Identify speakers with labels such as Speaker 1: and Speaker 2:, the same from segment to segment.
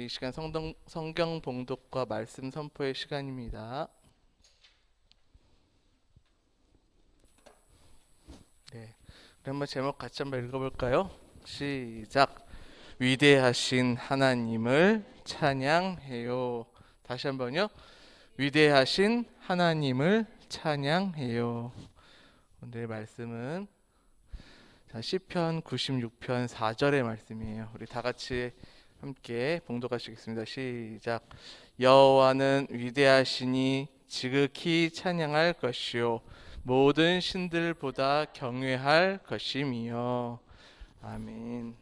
Speaker 1: 우리 이 시간 성경 봉독과 말씀 선포의 시간입니다. 네, 우리 한번 제목 같이 한번 읽어볼까요? 시작. 위대하신 하나님을 찬양해요. 다시 한번요. 위대하신 하나님을 찬양해요. 오늘의 말씀은 시편 96편 4절의 말씀이에요. 우리 다 같이 함께 봉독하시겠습니다. 시작. 여호와는 위대하시니 지극히 찬양할 것이요 모든 신들보다 경외할 것임이요. 아멘.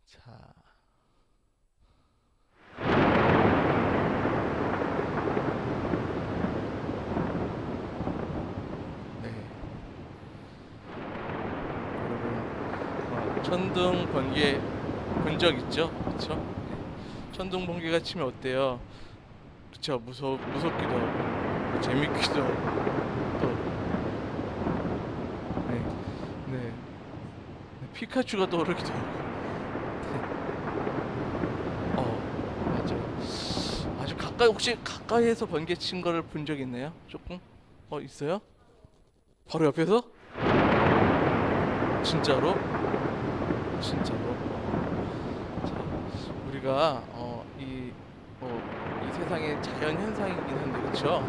Speaker 1: 자, 네, 여러분, 천둥 번개 본 적 있죠? 그렇죠? 천둥 번개가 치면 어때요? 그렇죠? 무섭기도 하고 또 재밌기도 하고 또 네, 네, 피카츄가 떠오르기도 하고 맞아요. 아주 가까이 혹시 가까이에서 번개 친 거를 본 적 있나요? 조금? 있어요? 바로 옆에서? 진짜로? 진짜로? 자, 우리가 이 세상의 자연 현상이긴 한데 그렇죠?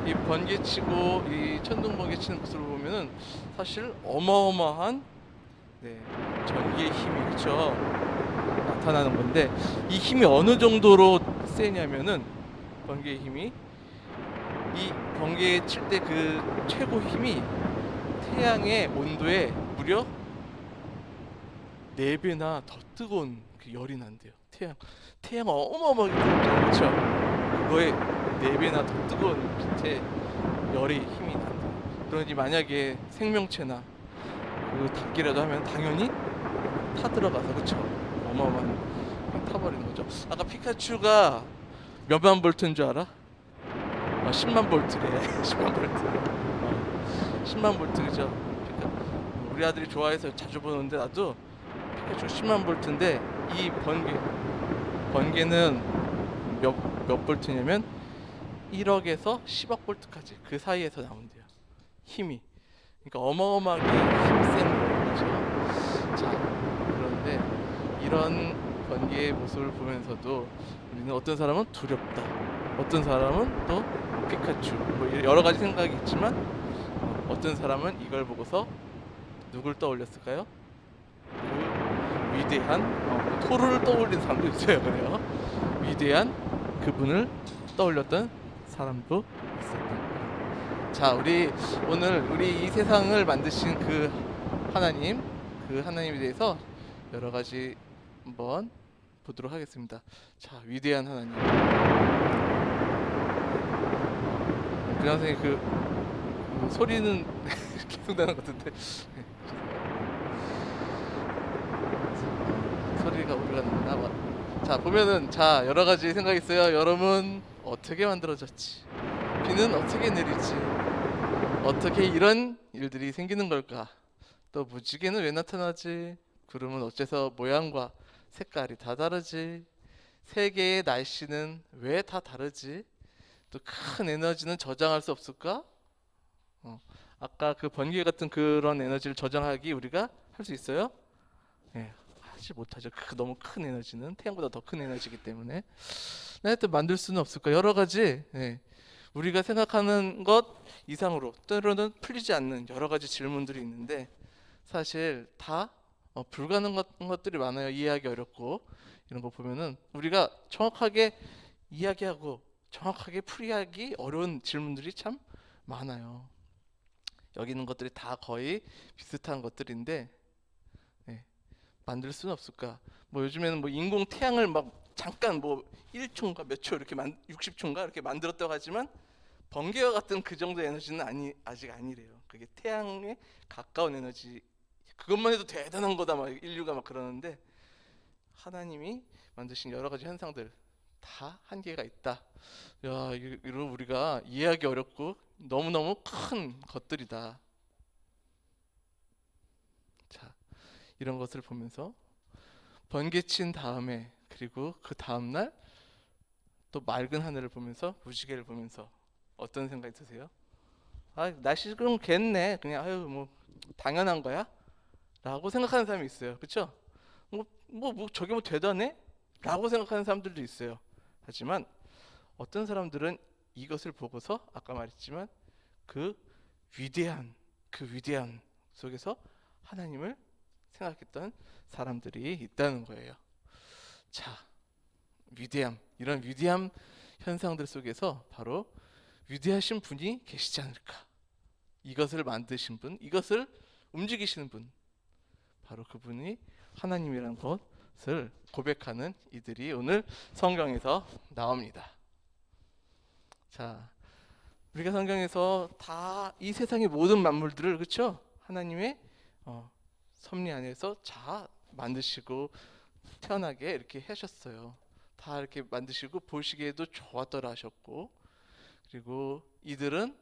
Speaker 1: 이 번개 치고 이 천둥 번개 치는 모습을 보면은 사실 어마어마한 전기의 힘이 그렇죠? 나타나는 건데 이 힘이 어느 정도로 세냐면은 번개의 힘이 이 번개 칠 때 그 최고 힘이 태양의 온도에 무려 4배나 더 뜨거운 그 열이 난대요. 태양 어마어마하게 뜨겁잖아요. 그렇죠? 그거에 4배나 더 뜨거운 빛의 열의 힘이 난대요. 그러니 만약에 생명체나 그 닿기라도 하면 당연히 타들어가서 그렇죠? 어마어마한 타버리는 거죠. 아까 피카츄가 몇만 볼트인 줄 알아? 10만 볼트래. 10만 볼트. 10만 볼트 그죠? 우리 아들이 좋아해서 자주 보는데 나도 피카츄 10만 볼트인데 이 번개는 몇 볼트냐면 1억에서 10억 볼트까지 그 사이에서 나온대요. 힘이. 그러니까 어마어마하게 힘센 거예요. 그렇죠? 자, 그런데 이런 번개의 모습을 보면서도 우리는 어떤 사람은 두렵다. 어떤 사람은 또 피카츄 뭐 여러 가지 생각이 있지만 어떤 사람은 이걸 보고서 누굴 떠올렸을까요? 그 위대한 토르를 떠올린 사람도 있어요. 그래요. 위대한 그분을 떠올렸던 사람도 있었던 거예요. 자, 우리 이 세상을 만드신 그 하나님에 대해서 여러 가지 한번 보도록 하겠습니다. 자, 위대한 하나님. 교장 선생님 그 소리는 계속 나는 것 같은데 소리가 우리가 났나? 자, 보면은 자 여러 가지 생각이 있어요. 여름은 어떻게 만들어졌지? 비는 어떻게 내리지? 어떻게 이런 일들이 생기는 걸까? 또 무지개는 왜 나타나지? 구름은 어째서 모양과 색깔이 다 다르지? 세계의 날씨는 왜 다 다르지? 또 큰 에너지는 저장할 수 없을까? 아까 그 번개 같은 그런 에너지를 저장하기 우리가 할 수 있어요? 예, 하지 못하죠. 너무 큰 에너지는 태양보다 더 큰 에너지이기 때문에 하여튼 만들 수는 없을까? 여러 가지 우리가 생각하는 것 이상으로 때로는 풀리지 않는 여러 가지 질문들이 있는데 사실 다 불가능한 것들이 많아요. 이해하기 어렵고 이런 거 보면은 우리가 정확하게 이야기하고 정확하게 풀이하기 어려운 질문들이 참 많아요. 여기 있는 것들이 다 거의 비슷한 것들인데 만들 수는 없을까? 뭐 요즘에는 뭐 인공 태양을 막 잠깐 뭐 1초인가 몇 초 이렇게 60초인가 이렇게 만들었다고 하지만 번개와 같은 그 정도 에너지는 아직 아니래요. 그게 태양에 가까운 에너지. 그것만 해도 대단한 거다 막 인류가 막 그러는데 하나님이 만드신 여러 가지 현상들 다 한계가 있다. 야, 이런 우리가 이해하기 어렵고 너무너무 큰 것들이다. 자, 이런 것을 보면서 번개친 다음에 그리고 그 다음날 또 맑은 하늘을 보면서 무지개를 보면서 어떤 생각이 드세요? 아, 날씨 그럼 겠네. 그냥 아유 뭐 당연한 거야? 라고 생각하는 사람이 있어요. 그렇죠? 뭐 저게 뭐 대단해? 라고 생각하는 사람들도 있어요. 하지만 어떤 사람들은 이것을 보고서 아까 말했지만 그 위대한 속에서 하나님을 생각했던 사람들이 있다는 거예요. 자, 이런 위대함 현상들 속에서 바로 위대하신 분이 계시지 않을까. 이것을 만드신 분, 이것을 움직이시는 분, 바로 그분이 하나님이라는 것을 고백하는 이들이 오늘 성경에서 나옵니다. 자, 우리가 성경에서 다 이 세상의 모든 만물들을 그렇죠? 하나님의 섭리 안에서 다 만드시고 태어나게 이렇게 하셨어요. 다 이렇게 만드시고 보시기에도 좋았더라 하셨고, 그리고 이들은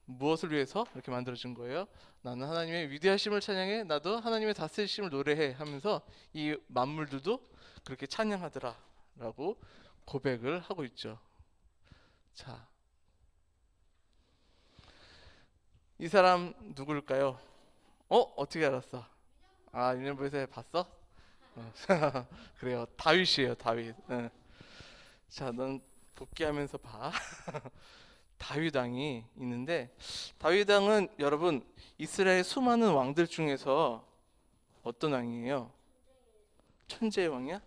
Speaker 1: 무엇을 위해서 이렇게 만들어진 거예요? 나는 하나님의 위대하심을 찬양해, 나도 하나님의 다스리심을 노래해 하면서 이 만물들도 그렇게 찬양하더라라고 고백을 하고 있죠. 자, 이 사람 누굴까요? 어떻게 알았어? 아, 유년부에서 봤어? 그래요. 다윗이에요, 다윗. 응. 자, 넌 복귀하면서 봐. 다윗 왕이 있는데, 다윗 왕은 여러분 이스라엘 수많은 왕들 중에서 어떤 왕이에요? 천재의 왕이야?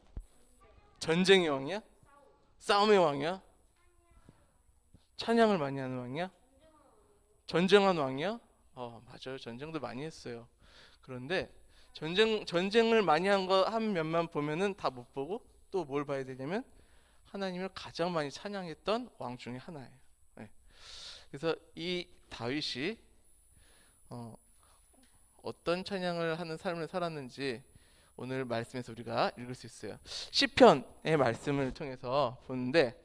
Speaker 1: 전쟁의 왕이야? 싸움의 왕이야? 찬양을 많이 하는 왕이야? 전쟁한 왕이야? 맞아요. 전쟁도 많이 했어요. 그런데 전쟁을 많이 한 면만 보면은 다 못 보고 또 뭘 봐야 되냐면 하나님을 가장 많이 찬양했던 왕 중에 하나예요. 네. 그래서 이 다윗이 어떤 찬양을 하는 삶을 살았는지 오늘 말씀에서 우리가 읽을 수 있어요. 시편의 말씀을 통해서 보는데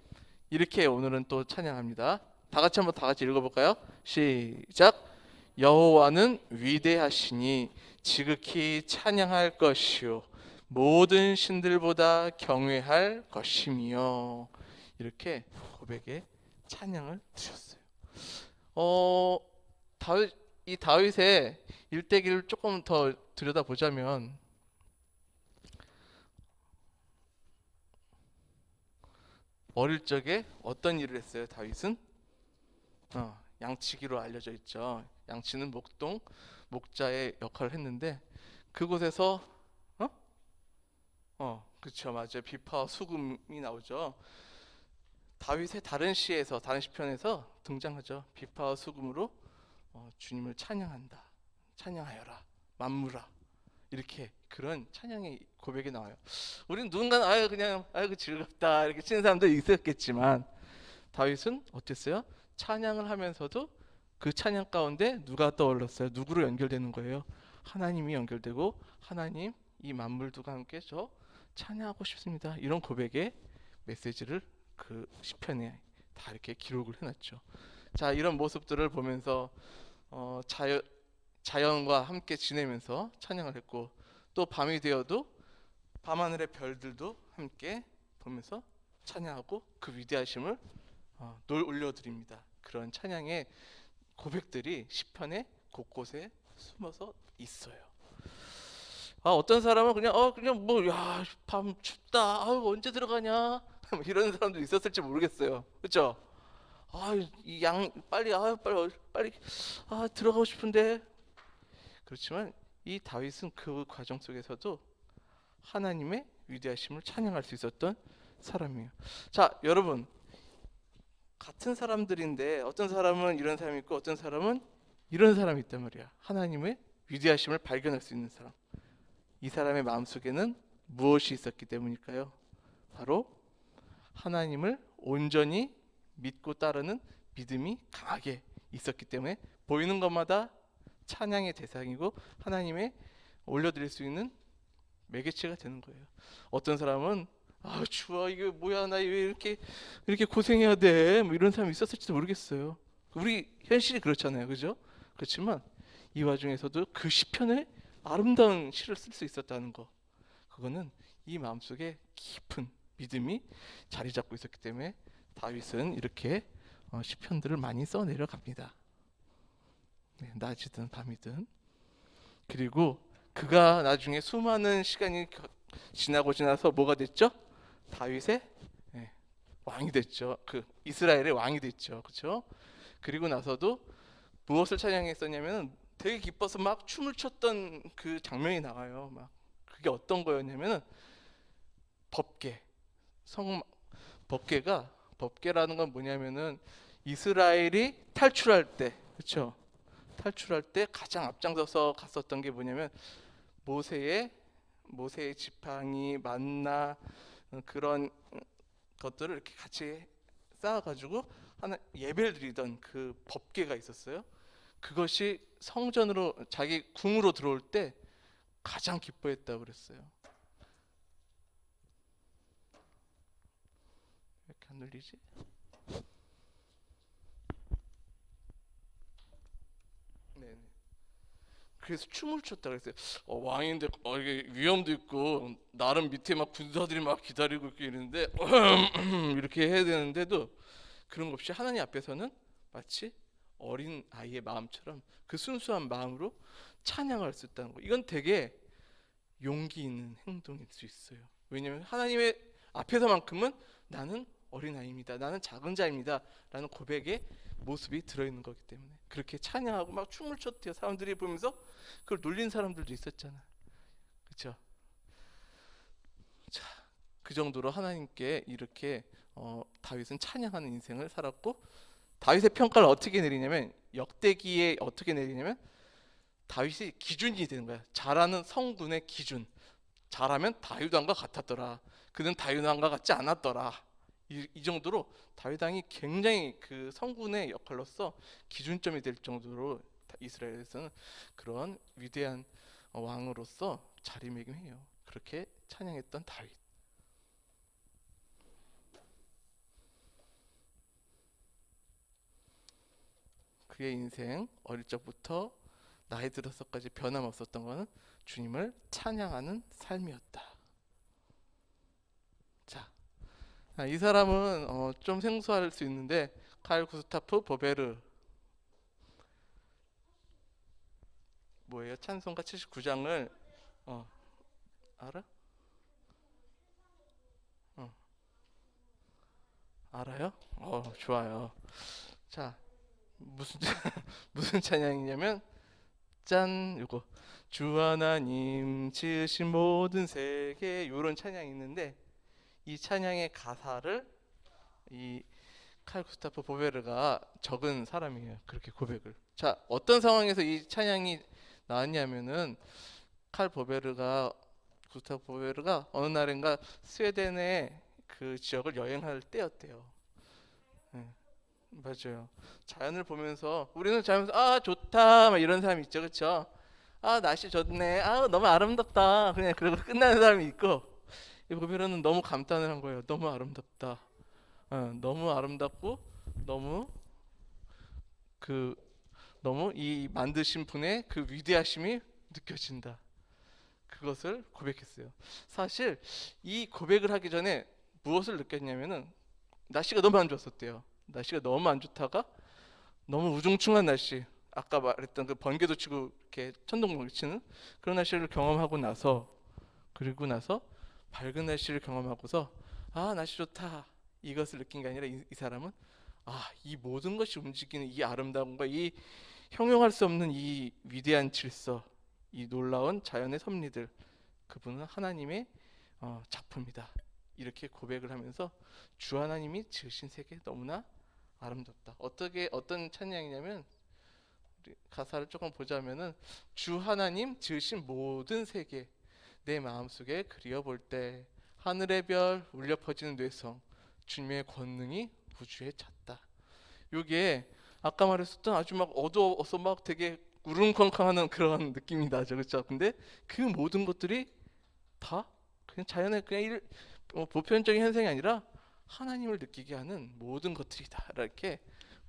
Speaker 1: 이렇게 오늘은 또 찬양합니다. 다 같이 읽어볼까요? 시작. 여호와는 위대하시니 지극히 찬양할 것이요 모든 신들보다 경외할 것이며, 이렇게 고백의 찬양을 드렸어요. 이 다윗의 일대기를 조금 더 들여다보자면 어릴 적에 어떤 일을 했어요? 다윗은 양치기로 알려져 있죠. 양치는 목자의 역할을 했는데 그곳에서 그렇죠, 맞아요. 비파와 수금이 나오죠. 다윗의 다른 시편에서 등장하죠. 비파와 수금으로 주님을 찬양하여라, 만물아, 이렇게 그런 찬양의 고백이 나와요. 우리는 누군가는 아유 즐겁다 이렇게 치는 사람도 있었겠지만 다윗은 어땠어요? 찬양을 하면서도 그 찬양 가운데 누가 떠올랐어요? 누구로 연결되는 거예요? 하나님이 연결되고, 하나님, 이 만물들과 함께 저 찬양하고 싶습니다, 이런 고백의 메시지를 그 시편에 다 이렇게 기록을 해놨죠. 자, 이런 모습들을 보면서 자연과 함께 지내면서 찬양을 했고, 또 밤이 되어도 밤하늘의 별들도 함께 보면서 찬양하고 그 위대하심을 올려드립니다. 그런 찬양의 고백들이 시편의 곳곳에 숨어서 있어요. 어떤 사람은 그냥 밤 춥다, 언제 들어가냐 이런 사람도 있었을지 모르겠어요. 그렇죠? 빨리 들어가고 싶은데. 그렇지만 이 다윗은 그 과정 속에서도 하나님의 위대하심을 찬양할 수 있었던 사람이에요. 자, 여러분, 같은 사람들인데 어떤 사람은 이런 사람이 있고 어떤 사람은 이런 사람이 있단 말이야. 하나님의 위대하심을 발견할 수 있는 사람. 이 사람의 마음속에는 무엇이 있었기 때문일까요? 바로 하나님을 온전히 믿고 따르는 믿음이 강하게 있었기 때문에 보이는 것마다 찬양의 대상이고 하나님의 올려드릴 수 있는 매개체가 되는 거예요. 어떤 사람은 추워, 이게 뭐야, 나 왜 이렇게 고생해야 돼, 뭐 이런 사람이 있었을지도 모르겠어요. 우리 현실이 그렇잖아요, 그죠? 그렇지만 이 와중에서도 그 시편에 아름다운 시를 쓸 수 있었다는 거, 그거는 이 마음속에 깊은 믿음이 자리 잡고 있었기 때문에 다윗은 이렇게 시편들을 많이 써 내려갑니다. 네, 낮이든 밤이든. 그리고 그가 나중에 수많은 시간이 지나고 지나서 뭐가 됐죠? 다윗의 네, 왕이 됐죠. 그 이스라엘의 왕이 됐죠. 그렇죠? 그리고 나서도 무엇을 찬양했었냐면 되게 기뻐서 막 춤을 췄던 그 장면이 나와요. 막 그게 어떤 거였냐면은 법궤. 성 법궤가 법궤라는 건 뭐냐면은 이스라엘이 탈출할 때, 그렇죠? 탈출할 때 가장 앞장서서 갔었던 게 뭐냐면 모세의 지팡이 만나 그런 것들을 이렇게 같이 쌓아가지고 하나 예배를 드리던 그 법궤가 있었어요. 그것이 성전으로 자기 궁으로 들어올 때 가장 기뻐했다고 그랬어요. 왜 이렇게 안 눌리지? 네. 그래서 춤을 췄다 그랬어요. 왕인데 이게 위험도 있고 나름 밑에 막 군사들이 막 기다리고 있고 이러는데 이렇게 해야 되는데도 그런 것 없이 하나님 앞에서는 마치 어린 아이의 마음처럼 그 순수한 마음으로 찬양할 수 있다는 거. 이건 되게 용기 있는 행동일 수 있어요. 왜냐하면 하나님의 앞에서만큼은 나는 어린아이입니다. 나는 작은 자입니다. 라는 고백의 모습이 들어있는 거기 때문에 그렇게 찬양하고 막 춤을 췄대요. 사람들이 보면서 그걸 놀린 사람들도 있었잖아. 그렇죠? 자, 그 정도로 하나님께 이렇게 다윗은 찬양하는 인생을 살았고 다윗의 평가를 어떻게 내리냐면 역대기에 어떻게 내리냐면 다윗이 기준이 되는 거야. 잘하는 성군의 기준. 잘하면 다윗 왕과 같았더라. 그는 다윗 왕과 같지 않았더라. 이 정도로 다윗 왕이 굉장히 그 성군의 역할로서 기준점이 될 정도로 이스라엘에서는 그런 위대한 왕으로서 자리매김해요. 그렇게 찬양했던 다윗. 그의 인생 어릴 적부터 나이 들어서까지 변함없었던 것은 주님을 찬양하는 삶이었다. 자, 이 사람은 좀 생소할 수 있는데 칼 구스타프 보베르 뭐예요? 찬송가 79장을 알아? 알아요? 좋아요. 자, 무슨 무슨 찬양이냐면 짠 이거 주 하나님 지으신 모든 세계 이런 찬양이 있는데 이 찬양의 가사를 이 칼 구스타프 보베르가 적은 사람이에요. 그렇게 고백을. 자, 어떤 상황에서 이 찬양이 나왔냐면은 칼 보베르가 구스타프 보베르가 어느 날인가 스웨덴의 그 지역을 여행할 때였대요. 네, 맞아요. 자연을 보면서 우리는 자연에서 아 좋다 막 이런 사람이 있죠, 그렇죠? 아 날씨 좋네, 아 너무 아름답다 그냥 그러고 끝나는 사람이 있고 이 보베르는 너무 감탄을 한 거예요. 너무 아름답다. 너무 아름답고 너무 그 너무 이 만드신 분의 그 위대하심이 느껴진다. 그것을 고백했어요. 사실 이 고백을 하기 전에 무엇을 느꼈냐면은 날씨가 너무 안 좋았었대요. 날씨가 너무 안 좋다가 너무 우중충한 날씨, 아까 말했던 그 번개도 치고 이렇게 천둥번개 치는 그런 날씨를 경험하고 나서 그리고 나서 밝은 날씨를 경험하고서 아 날씨 좋다 이것을 느낀 게 아니라 이 사람은 이 모든 것이 움직이는 이 아름다움과 이 형용할 수 없는 이 위대한 질서, 이 놀라운 자연의 섭리들, 그분은 하나님의 작품이다. 이렇게 고백을 하면서 주 하나님이 지으신 세계 너무나 아름답다. 어떤 찬양이냐면 우리 가사를 조금 보자면은 주 하나님 지으신 모든 세계 내 마음속에 그리워볼 때 하늘의 별 울려 퍼지는 뇌성 주님의 권능이 우주에 찼다. 요게 아까 말했었던 아주 막 어두워서 막 되게 우릉쾅쾅하는 그런 느낌이 나죠, 그렇죠? 근데 그 모든 것들이 다 그냥 자연의 그냥 보편적인 현상이 아니라 하나님을 느끼게 하는 모든 것들이다. 이렇게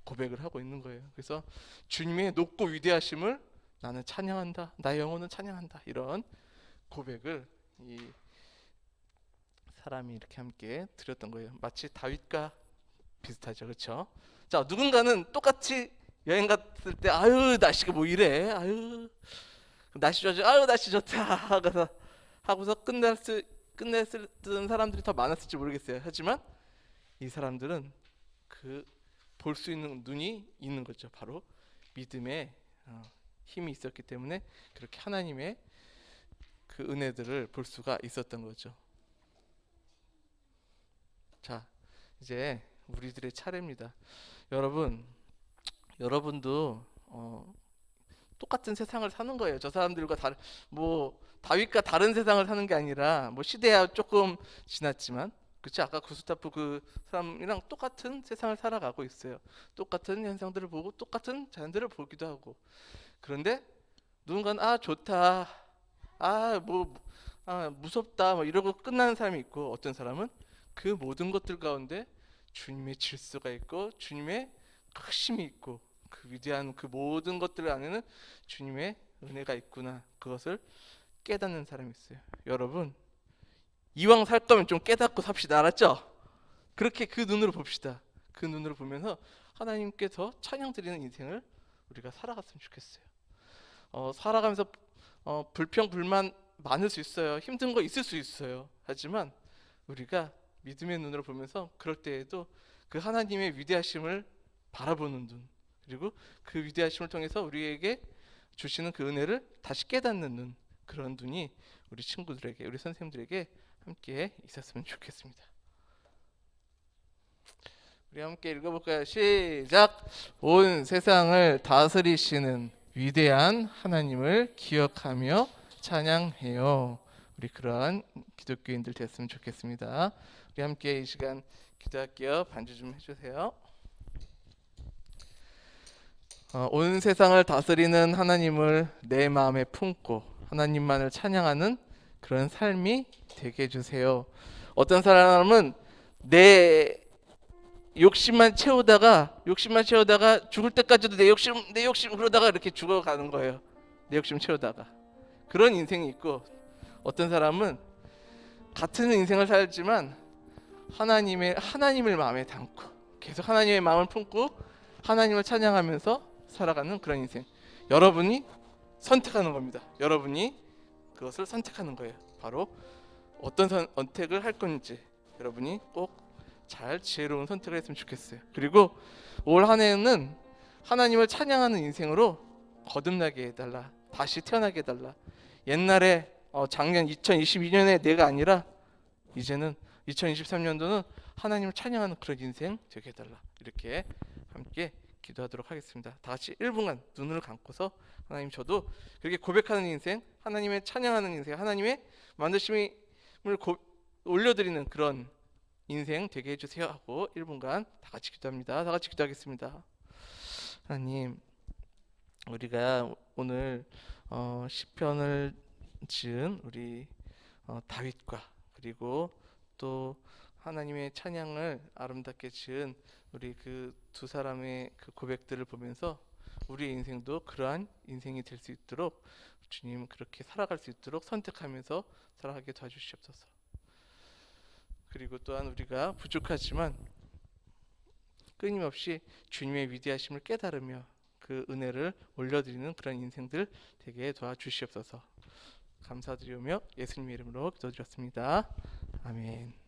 Speaker 1: 고백을 하고 있는 거예요. 그래서 주님의 높고 위대하심을 나는 찬양한다. 나의 영혼은 찬양한다. 이런 고백을 이 사람이 이렇게 함께 드렸던 거예요. 마치 다윗과 비슷하죠, 그렇죠? 자, 누군가는 똑같이 여행 갔을 때 아유 날씨가 뭐 이래, 아유 날씨 좋아져, 아유 날씨 좋다 하고서 끝냈던 사람들이 더 많았을지 모르겠어요. 하지만 이 사람들은 그 볼 수 있는 눈이 있는 거죠. 바로 믿음의 힘이 있었기 때문에 그렇게 하나님의 그 은혜들을 볼 수가 있었던 거죠. 자, 이제 우리들의 차례입니다. 여러분도 똑같은 세상을 사는 거예요. 저 사람들과 다른 뭐 다윗과 다른 세상을 사는 게 아니라 뭐 시대야 조금 지났지만 그치 아까 구스타프 그 사람이랑 똑같은 세상을 살아가고 있어요. 똑같은 현상들을 보고 똑같은 자연들을 보기도 하고 그런데 누군가는 아 좋다 무섭다 뭐 이러고 끝나는 사람이 있고 어떤 사람은 그 모든 것들 가운데 주님의 질서가 있고 주님의 크심이 있고 그 위대한 그 모든 것들 안에는 주님의 은혜가 있구나 그것을 깨닫는 사람이 있어요. 여러분 이왕 살 거면 좀 깨닫고 삽시다. 알았죠? 그렇게 그 눈으로 봅시다. 그 눈으로 보면서 하나님께서 찬양 드리는 인생을 우리가 살아갔으면 좋겠어요. 살아가면서 불평 불만 많을 수 있어요. 힘든 거 있을 수 있어요. 하지만 우리가 믿음의 눈으로 보면서 그럴 때에도 그 하나님의 위대하심을 바라보는 눈 그리고 그 위대하심을 통해서 우리에게 주시는 그 은혜를 다시 깨닫는 눈 그런 눈이 우리 친구들에게 우리 선생님들에게 함께 있었으면 좋겠습니다. 우리 함께 읽어볼까요? 시작! 온 세상을 다스리시는 위대한 하나님을 기억하며 찬양해요. 우리 그러한 기독교인들 됐으면 좋겠습니다. 우리 함께 이 시간 기도할게요. 반주 좀 해주세요. 온 세상을 다스리는 하나님을 내 마음에 품고 하나님만을 찬양하는 그런 삶이 되게 해주세요. 어떤 사람은 내 욕심만 채우다가 죽을 때까지도 내 욕심 그러다가 이렇게 죽어가는 거예요. 내 욕심 채우다가 그런 인생이 있고 어떤 사람은 같은 인생을 살지만 하나님을 마음에 담고 계속 하나님의 마음을 품고 하나님을 찬양하면서 살아가는 그런 인생. 여러분이 선택하는 겁니다. 여러분이 그것을 선택하는 거예요. 바로 어떤 선택을 할 건지 여러분이 꼭 잘 지혜로운 선택을 했으면 좋겠어요. 그리고 올 한 해는 하나님을 찬양하는 인생으로 거듭나게 해달라. 다시 태어나게 해달라. 옛날에 작년 2022년에 내가 아니라 이제는 2023년도는 하나님을 찬양하는 그런 인생 되게 해달라. 이렇게 함께 기도하도록 하겠습니다. 다 같이 1분간 눈을 감고서 하나님 저도 그렇게 고백하는 인생, 하나님의 찬양하는 인생, 하나님의 만드심을 올려드리는 그런 인생 되게 해주세요 하고 1분간 다 같이 기도합니다. 다 같이 기도하겠습니다. 하나님 우리가 오늘 시편을 지은 우리 다윗과 그리고 또 하나님의 찬양을 아름답게 지은 우리 그 두 사람의 그 고백들을 보면서 우리 인생도 그러한 인생이 될 수 있도록 주님 그렇게 살아갈 수 있도록 선택하면서 살아가게 도와주시옵소서. 그리고 또한 우리가 부족하지만 끊임없이 주님의 위대하심을 깨달으며 그 은혜를 올려드리는 그런 인생들 되게 도와주시옵소서. 감사드리며 예수님의 이름으로 기도드렸습니다. 아멘.